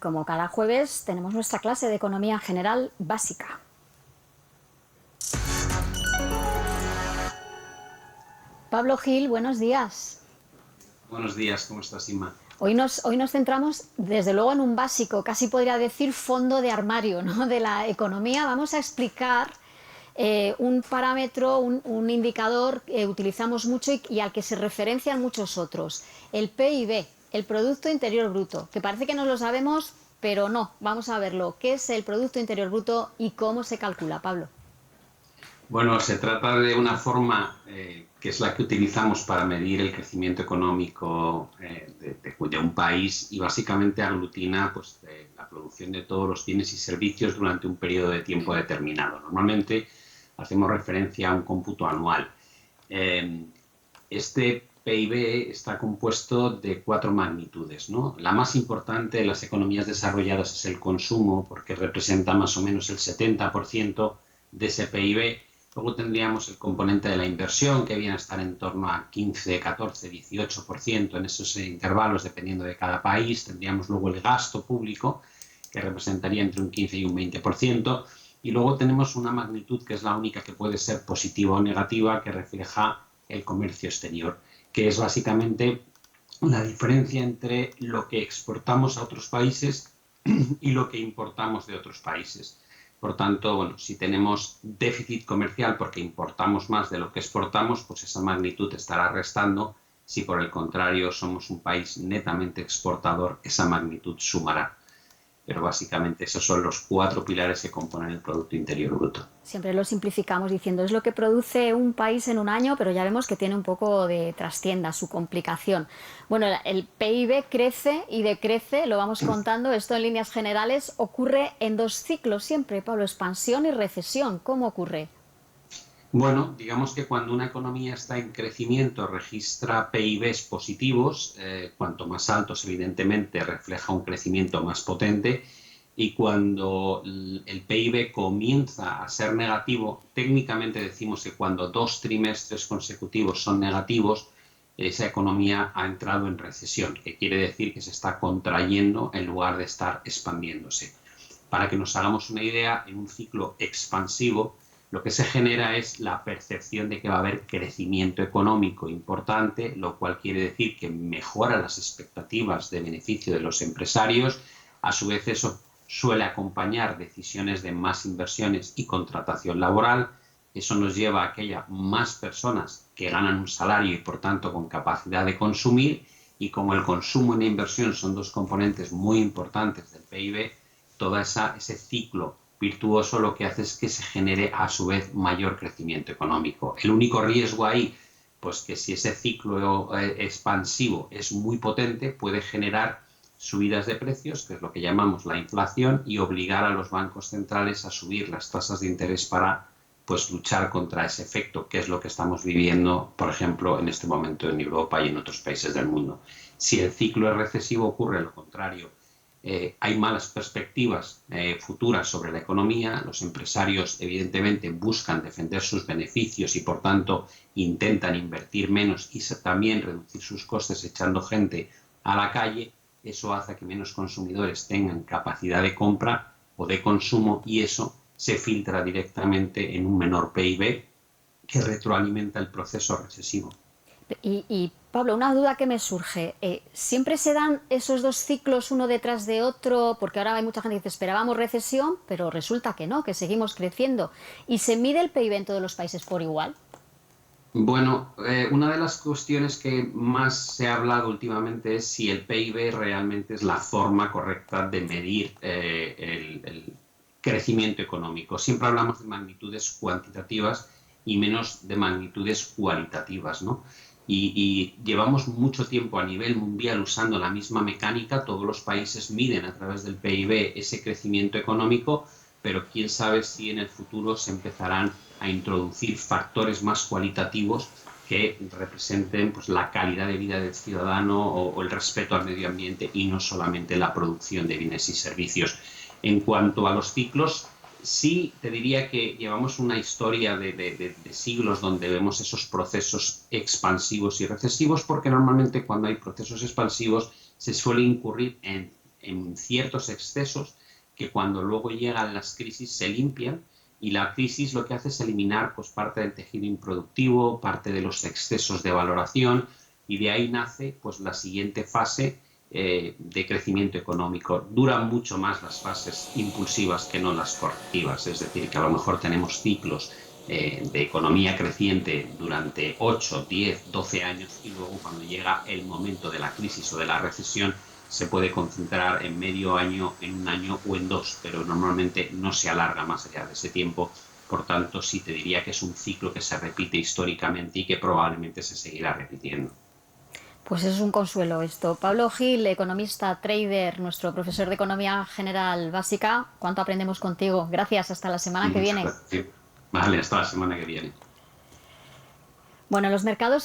como cada jueves tenemos nuestra clase de Economía General Básica. Pablo Gil, buenos días. Buenos días, ¿cómo estás, Inma? Hoy nos centramos, desde luego, en un básico, casi podría decir fondo de armario, ¿no?, de la economía. Vamos a explicar un parámetro, un indicador que utilizamos mucho y al que se referencian muchos otros, el PIB, el Producto Interior Bruto, que parece que no lo sabemos, pero no, vamos a verlo. ¿Qué es el Producto Interior Bruto y cómo se calcula, Pablo? Bueno, se trata de una forma que es la que utilizamos para medir el crecimiento económico de un país y básicamente aglutina pues, la producción de todos los bienes y servicios durante un periodo de tiempo determinado. Normalmente hacemos referencia a un cómputo anual. Este PIB está compuesto de 4 magnitudes, ¿no? La más importante de las economías desarrolladas es el consumo, porque representa más o menos el 70% de ese PIB. Luego tendríamos el componente de la inversión, que viene a estar en torno a 15, 14, 18% en esos intervalos, dependiendo de cada país. Tendríamos luego el gasto público, que representaría entre un 15 y un 20%. Y luego tenemos una magnitud que es la única que puede ser positiva o negativa, que refleja el comercio exterior, que es básicamente la diferencia entre lo que exportamos a otros países y lo que importamos de otros países. Por tanto, bueno, si tenemos déficit comercial porque importamos más de lo que exportamos, pues esa magnitud estará restando. Si por el contrario somos un país netamente exportador, esa magnitud sumará. Pero básicamente esos son los 4 pilares que componen el Producto Interior Bruto. Siempre lo simplificamos diciendo es lo que produce un país en un año, pero ya vemos que tiene un poco de trastienda, su complicación. Bueno, el PIB crece y decrece, lo vamos contando, esto en líneas generales ocurre en 2 ciclos siempre, Pablo, expansión y recesión. ¿Cómo ocurre? Bueno, digamos que cuando una economía está en crecimiento registra PIBs positivos, cuanto más altos evidentemente refleja un crecimiento más potente, y cuando el PIB comienza a ser negativo, técnicamente decimos que cuando 2 trimestres consecutivos son negativos, esa economía ha entrado en recesión, que quiere decir que se está contrayendo en lugar de estar expandiéndose. Para que nos hagamos una idea, en un ciclo expansivo, lo que se genera es la percepción de que va a haber crecimiento económico importante, lo cual quiere decir que mejora las expectativas de beneficio de los empresarios. A su vez, eso suele acompañar decisiones de más inversiones y contratación laboral. Eso nos lleva a que haya más personas que ganan un salario y, por tanto, con capacidad de consumir. Y como el consumo y la inversión son 2 componentes muy importantes del PIB, todo ese ciclo virtuoso lo que hace es que se genere a su vez mayor crecimiento económico. El único riesgo ahí, pues que si ese ciclo expansivo es muy potente, puede generar subidas de precios, que es lo que llamamos la inflación, y obligar a los bancos centrales a subir las tasas de interés para pues luchar contra ese efecto, que es lo que estamos viviendo, por ejemplo, en este momento en Europa y en otros países del mundo. Si el ciclo es recesivo, ocurre lo contrario. Hay malas perspectivas futuras sobre la economía, los empresarios evidentemente buscan defender sus beneficios y por tanto intentan invertir menos y también reducir sus costes echando gente a la calle. Eso hace que menos consumidores tengan capacidad de compra o de consumo y eso se filtra directamente en un menor PIB que retroalimenta el proceso recesivo. Pablo, una duda que me surge. ¿Siempre se dan esos 2 ciclos uno detrás de otro? Porque ahora hay mucha gente que dice, esperábamos recesión, pero resulta que no, que seguimos creciendo. ¿Y se mide el PIB en todos los países por igual? Bueno, una de las cuestiones que más se ha hablado últimamente es si el PIB realmente es la forma correcta de medir el crecimiento económico. Siempre hablamos de magnitudes cuantitativas y menos de magnitudes cualitativas, ¿no? Y llevamos mucho tiempo a nivel mundial usando la misma mecánica, todos los países miden a través del PIB ese crecimiento económico, pero quién sabe si en el futuro se empezarán a introducir factores más cualitativos que representen pues, la calidad de vida del ciudadano o el respeto al medio ambiente y no solamente la producción de bienes y servicios. En cuanto a los ciclos, sí te diría que llevamos una historia de siglos donde vemos esos procesos expansivos y recesivos, porque normalmente cuando hay procesos expansivos se suele incurrir en en ciertos excesos que cuando luego llegan las crisis se limpian, y la crisis lo que hace es eliminar pues, parte del tejido improductivo, parte de los excesos de valoración, y de ahí nace pues, la siguiente fase de crecimiento económico. Duran mucho más las fases impulsivas que no las correctivas, es decir, que a lo mejor tenemos ciclos de economía creciente durante 8, 10, 12 años, y luego cuando llega el momento de la crisis o de la recesión se puede concentrar en medio año, en un año o en dos, pero normalmente no se alarga más allá de ese tiempo. Por tanto, sí te diría que es un ciclo que se repite históricamente y que probablemente se seguirá repitiendo. Pues eso es un consuelo esto. Pablo Gil, economista, trader, nuestro profesor de Economía General Básica, ¿cuánto aprendemos contigo? Gracias, hasta la semana que Muchas viene. gracias. Vale, hasta la semana que viene. Bueno, los mercados